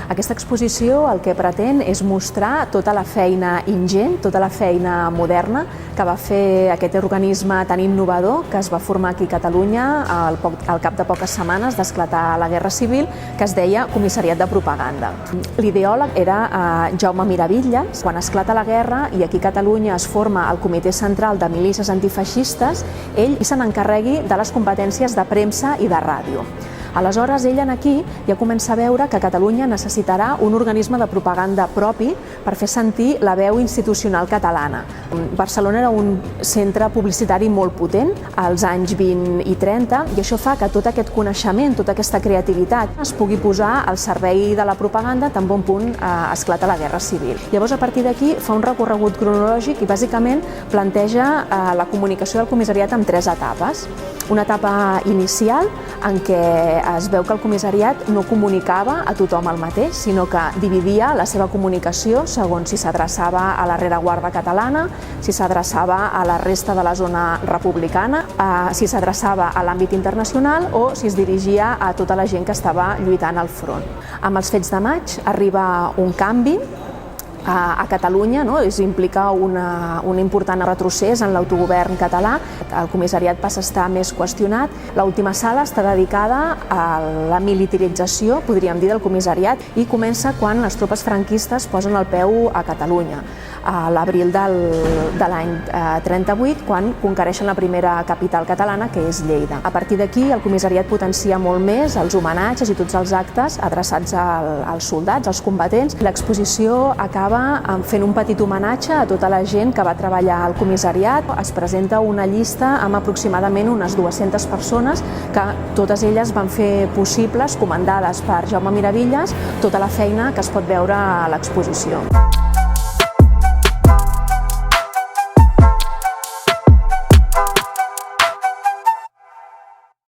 Aquesta exposició el que pretén és mostrar tota la feina ingent, tota la feina moderna que va fer aquest organisme tan innovador que es va formar aquí a Catalunya al cap de poques setmanes d'esclatar la Guerra Civil, que es deia Comissariat de Propaganda. L'ideòleg era Jaume Miravitlles. Quan esclata la guerra i aquí a Catalunya es forma el Comitè Central de Milícies Antifeixistes, ell se n'encarregui de les competències de premsa i de ràdio. Aleshores, ell aquí ja comença a veure que Catalunya necessitarà un organisme de propaganda propi per fer sentir la veu institucional catalana. Barcelona era un centre publicitari molt potent als anys 20 i 30 i això fa que tot aquest coneixement, tota aquesta creativitat es pugui posar al servei de la propaganda tan bon punt esclata la Guerra Civil. Llavors, a partir d'aquí, fa un recorregut cronològic i bàsicament planteja la comunicació del comissariat en 3 etapes. Una etapa inicial en què es veu que el comissariat no comunicava a tothom el mateix, sinó que dividia la seva comunicació segons si s'adreçava a la rereguarda catalana, si s'adreçava a la resta de la zona republicana, si s'adreçava a l'àmbit internacional o si es dirigia a tota la gent que estava lluitant al front. Amb els fets de maig arriba un canvi a Catalunya, implica un important retrocés en l'autogovern català. El comissariat passa a estar més qüestionat. L'última sala està dedicada a la militarització, podríem dir, del comissariat i comença quan les tropes franquistes posen el peu a Catalunya, a l'abril de l'any 38, quan conquereixen la primera capital catalana, que és Lleida. A partir d'aquí, el comissariat potencia molt més els homenatges i tots els actes adreçats als soldats, als combatents. L'exposició acaba fent un petit homenatge a tota la gent que va treballar al comissariat. Es presenta una llista amb aproximadament unes 200 persones que totes elles van fer possibles, comandades per Jaume Miravitlles, tota la feina que es pot veure a l'exposició.